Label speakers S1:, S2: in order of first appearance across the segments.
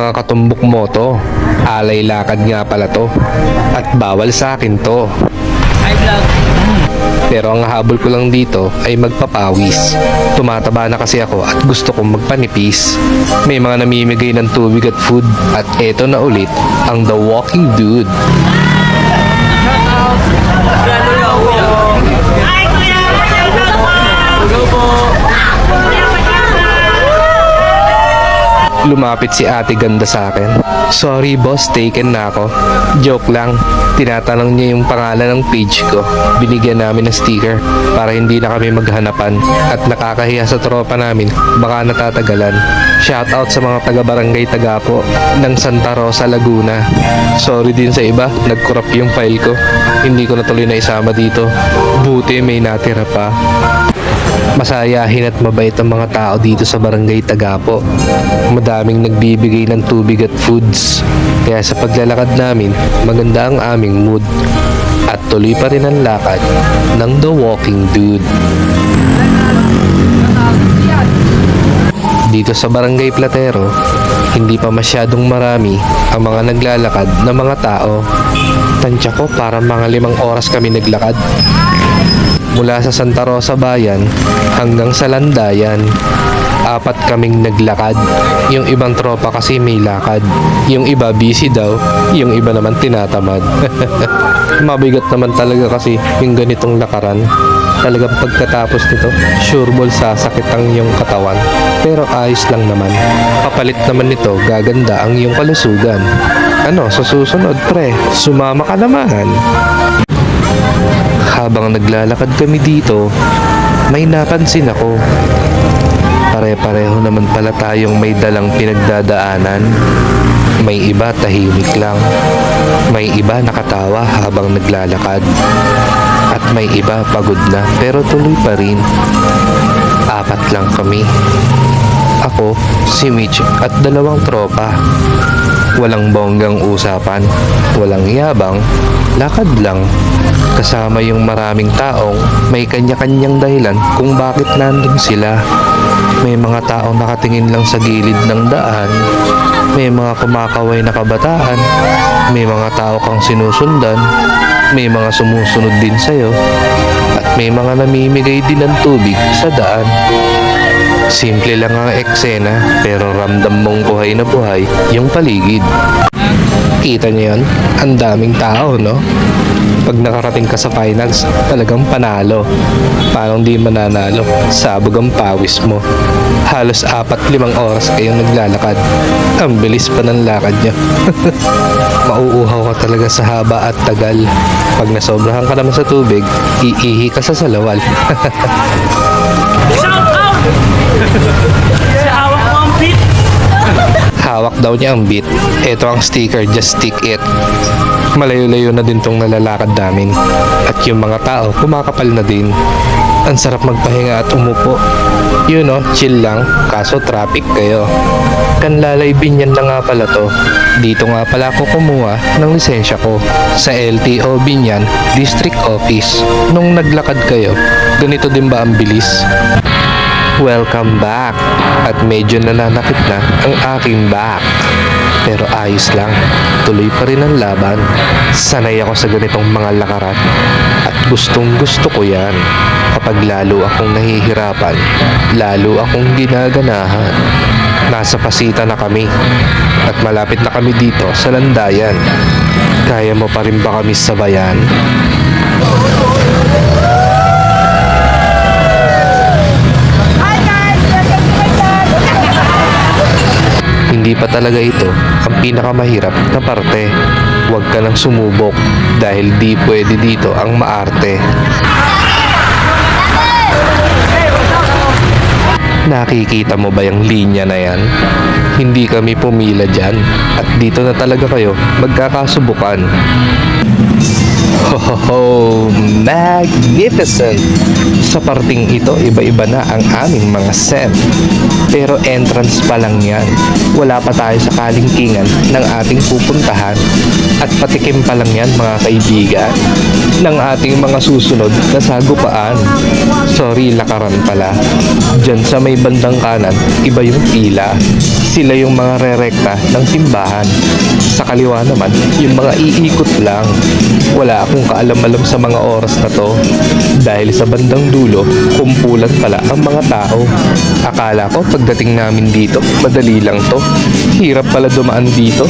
S1: mga katumbok mo to. Alay lakad nga pala to. At bawal sa akin to. Pero ang habol ko lang dito ay magpapawis. Tumataba na kasi ako at gusto kong magpanipis. May mga namimigay ng tubig at food. At eto na ulit ang The Walking Dude. Lumapit si ate ganda sa akin. Sorry boss, taken na ako. Joke lang. Tinatanong niya yung pangalan ng page ko. Binigyan namin ng sticker para hindi na kami maghanapan. At nakakahiya sa tropa namin, baka natatagalan. Shoutout sa mga taga-barangay Tagapo ng Santa Rosa, Laguna. Sorry din sa iba, nag-corrupt yung file ko. Hindi ko na tuloy na isama dito. Buti may natira pa. Masayahin at mabait ang mga tao dito sa barangay Tagapo. Madaming nagbibigay ng tubig at foods. Kaya sa paglalakad namin, maganda ang aming mood. At tuloy pa rin ang lakad ng The Walking Dude. Dito sa barangay Platero, hindi pa masyadong marami ang mga naglalakad na mga tao. Tansya ko para mga 5 oras kami naglakad. Mula sa Santa Rosa Bayan hanggang sa Landayan. 4 kaming naglakad. Yung ibang tropa kasi may lakad. Yung iba busy daw, yung iba naman tinatamad. Mabigat naman talaga kasi yung ganitong lakaran. Talagang pagkatapos nito, sure ball sasakit ang iyong katawan. Pero ayos lang naman. Papalit naman nito, gaganda ang iyong kalusugan. Ano, sa susunod pre, sumama ka naman. Habang naglalakad kami dito, may napansin ako. Pare-pareho naman pala tayong may dalang pinagdadaanan. May iba tahimik lang. May iba nakatawa habang naglalakad. At may iba pagod na pero tuloy pa rin. 4 lang kami. Ako, si Mitch at 2 tropa. Walang bonggang usapan, walang yabang, lakad lang. Kasama yung maraming taong may kanya-kanyang dahilan kung bakit nandun sila. May mga taong nakatingin lang sa gilid ng daan. May mga kumakaway na kabataan. May mga tao kang sinusundan. May mga sumusunod din sa'yo. At may mga namimigay din ng tubig sa daan. Simple lang ang eksena pero ramdam mong buhay na buhay yung paligid. Kita niyo yun? Ang daming tao, no? Pag nakarating ka sa finals, talagang panalo. Paano hindi mananalo? Sabog ang pawis mo. Halos 4-5 oras kayong naglalakad. Ang bilis pa ng lakad niyo. Mauuhaw ka talaga sa haba at tagal. Pag nasobrahan ka naman sa tubig, iihi ka sa salawal.
S2: Hawak mo ang beat.
S1: Hawak daw niya ang beat. Ito ang sticker, just stick it. Malayo-layo na din tong nalalakad namin. At yung mga tao, kumakapal na din. Ang sarap magpahinga at umupo. You know, chill lang, kaso traffic kayo. Kanlalay Binyan na nga pala to. Dito nga pala ako kumuha ng lisensya ko. Sa LTO Binyan, District Office. Nung naglakad kayo, ganito din ba ang bilis? Welcome back. At medyo nananakit na ang aking back. Pero ayos lang, tuloy pa rin ang laban. Sanay ako sa ganitong mga lakaran. At gustong gusto ko yan. Kapag lalo akong nahihirapan, lalo akong ginaganahan. Nasa Pasita na kami. At malapit na kami dito sa Landayan. Kaya mo pa rin ba kami sabayan? Hindi pa talaga ito ang pinakamahirap na parte. Huwag ka nang sumubok dahil di pwede dito ang maarte. Nakikita mo ba yung linya na yan? Hindi kami pumila dyan at dito na talaga kayo magkakasubukan. Ho, magnificent! Sa parting ito, iba-iba na ang aming mga set. Pero entrance pa lang yan. Wala pa tayo sa kalingkingan ng ating pupuntahan. At patikim pa lang yan mga kaibigan ng ating mga susunod na sagupaan. Sorry, lakaran pala. Diyan sa may bandang kanan, iba yung pila. Sila yung mga rerekta ng simbahan. Sa kaliwa naman, yung mga iikot lang. Wala akong kaalam-alam sa mga oras na to. Dahil sa bandang dulo, kumpulan pala ang mga tao. Akala ko pagdating namin dito, madali lang to. Hirap pala dumaan dito.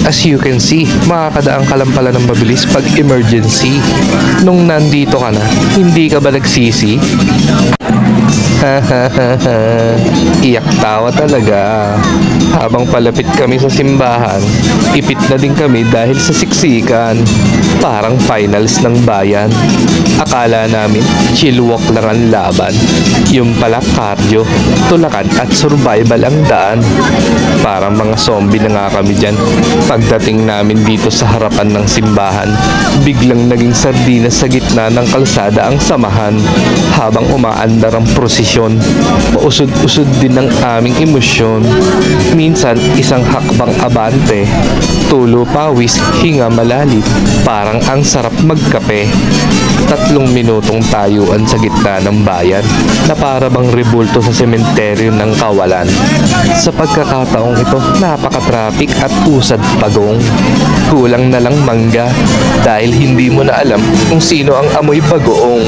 S1: As you can see, makakadaan ka lang pala ng mabilis pag emergency. Nung nandito ka na, hindi ka ba nagsisi? Iyak tawa talaga. Habang palapit kami sa simbahan, ipit na din kami dahil sa siksikan. Parang finals ng bayan. Akala namin, chill walk lang ang laban. Yung pala cardio, tulakan at survival ang daan. Parang mga zombie na nga kami dyan. Pagdating namin dito sa harapan ng simbahan, biglang naging sardinas sa gitna ng kalsada ang samahan. Habang umaandar ang prosesyon, pausod-usod din ang aming emosyon. Minsan, isang hakbang abante, tulo pawis, hinga malalim, parang ang sarap magkape. 3 minutong tayuan sa gitna ng bayan na para bang rebulto sa sementeryo ng kawalan. Sa pagkakataong ito, napaka-traffic at usad pagong. Kulang na lang mangga dahil hindi mo na alam kung sino ang amoy bagoong.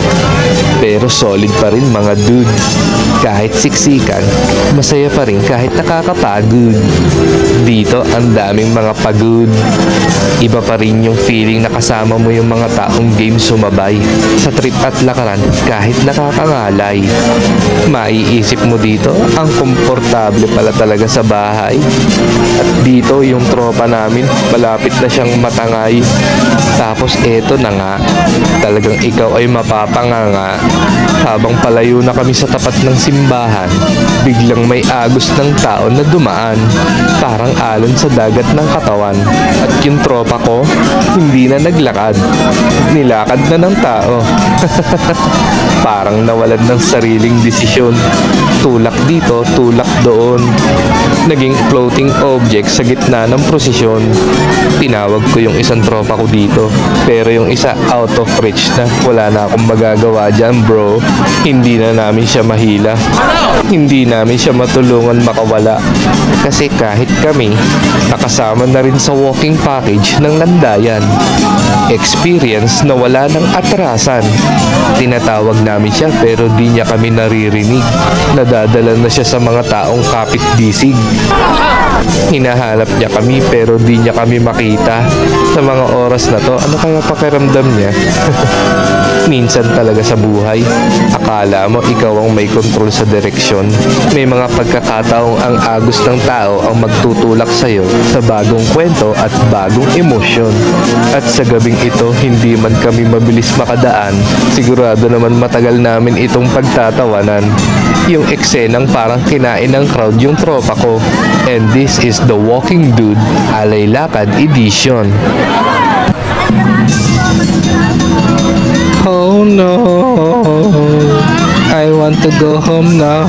S1: Pero solid pa rin mga dude. Kahit siksikan, masaya pa rin kahit nakakapagod. Dito ang daming mga pagod. Iba pa rin yung feeling na kasama mo yung mga taong game sumabay sa trip at lakaran kahit nakakangalay. Maiisip mo dito, ang komportable pala talaga sa bahay. At dito yung tropa namin, malapit na siyang matangay. Tapos eto na nga, talagang ikaw ay mapapanganga. Habang palayo na kami sa tapat ng simbahan, biglang may agos ng tao na dumaan. Parang alon sa dagat ng katawan. At yung tropa ko, hindi na naglakad. Nilakad na ng tao. Parang nawalan ng sariling desisyon. Tulak dito, tulak doon. Naging floating object sa gitna ng prosesyon. Tinawag ko yung isang tropa ko dito. Pero yung isa out of reach na. Wala na akong magagawa dyan, bro. Hindi na namin siya mahila. Hindi namin siya matulungan makawala. Kasi kahit kami, nakasama na rin sa walking package ng landayan. Experience na wala ng atrasan. Tinatawag namin siya pero di niya kami naririnig. Nadadala na siya sa mga taong kapit-bisig. Hinahanap niya kami pero di niya kami makita. Sa mga oras na to, ano kaya pakiramdam niya? Minsan talaga sa buhay, akala mo ikaw ang may kontrol sa direksyon. May mga pagkakataong ang agos ng tao ang magtutulak sa'yo sa bagong kwento at bagong emosyon. At sa gabing ito, hindi man kami mabilis makadaan, sigurado naman matagal namin itong pagtatawanan. Yung eksenang parang kinain ng crowd yung tropa ko. And this is the Walking Dude Alay Lakad Edition. Oh no, I want to go home now.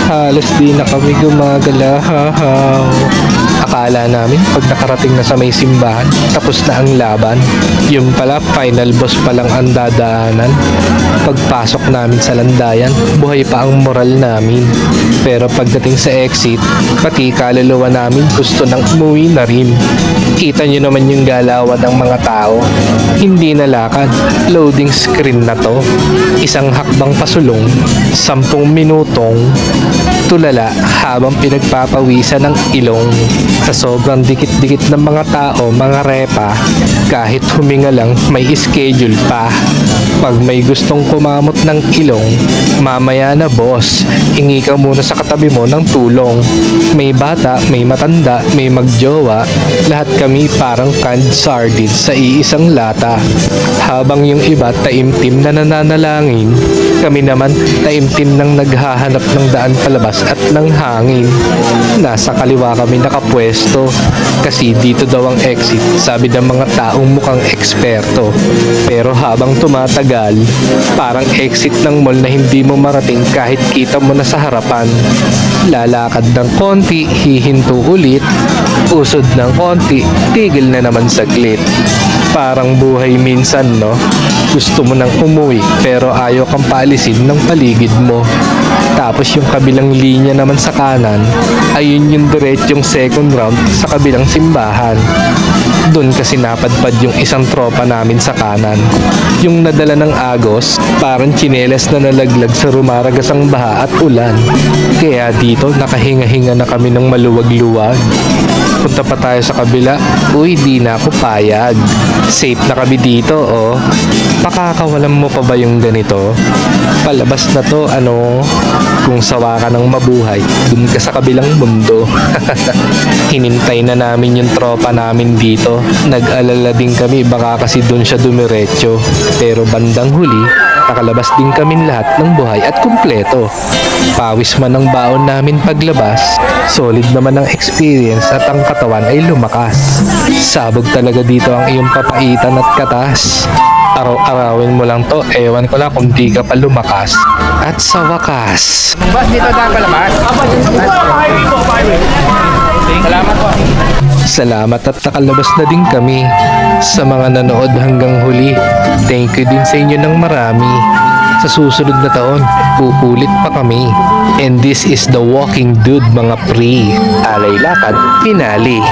S1: Halos di na kami gumagalaw. Akala namin pag nakarating na sa may simbahan, tapos na ang laban. Yung pala, final boss pa lang ang dadaanan. Pagpasok namin sa landayan, buhay pa ang moral namin. Pero pagdating sa exit, pati kaluluwa namin gusto nang umuwi na rin. Kita nyo naman yung galawan ng mga tao. Hindi na lakad, loading screen na to. Isang hakbang pasulong, 10 minutong tulala habang pinagpapawisan ng ilong. Sa sobrang dikit-dikit ng mga tao, mga repa, kahit huminga lang may schedule pa. Pag may gustong kumamot ng ilong, mamaya na boss, hingi ka muna sa katabi mo ng tulong. May bata, may matanda, may magjowa, lahat kami parang canned sardines sa iisang lata. Habang yung iba taimtim na nananalangin, kami naman taimtim nang naghahanap ng daan palabas at ng hangin. Nasa kaliwa kami nakapwesto kasi dito daw ang exit, sabi ng mga taong mukhang eksperto. Pero habang tumatagal, parang exit ng mall na hindi mo marating kahit kita mo na sa harapan. Lalakad ng konti, hihinto ulit, usod ng konti, tigil na naman saglit. Parang buhay minsan, no? Gusto mo nang umuwi pero ayaw kang paalisin ng paligid mo. Tapos yung kabilang linya naman sa kanan, ayun yung diretsong second round sa kabilang simbahan. Doon kasi napadpad yung isang tropa namin sa kanan. Yung nadala ng agos, parang tsinelas na nalaglag sa rumaragasang baha at ulan. Kaya dito nakahinga-hinga na kami ng maluwag-luwag. Punta pa tayo sa kabila. Uy, di na ako payag. Safe na kami dito, oh. Pakakawalan mo pa ba yung ganito? Palabas na to, ano? Kung sawa ka ng mabuhay, dun ka sa kabilang mundo. Hinintay na namin yung tropa namin dito. Nag-alala din kami, baka kasi dun siya dumiretso. Pero bandang huli, nakalabas din kami lahat ng buhay at kumpleto. Pawis man ang baon namin paglabas, solid naman ang experience at ang katawan ay lumakas. Sabog talaga dito ang iyong papaitan at katas. Araw-arawin mo lang to, ewan ko lang kung di ka pa lumakas. At sa wakas,
S2: Boss, dito tayo palabas. Salamat po.
S1: salamat at nakalabas na din kami. Sa mga nanood hanggang huli, thank you din sa inyo ng marami. Sa susunod na taon, pupulit pa kami. And this is The Walking Dude, mga pre. Alay lakad, finale.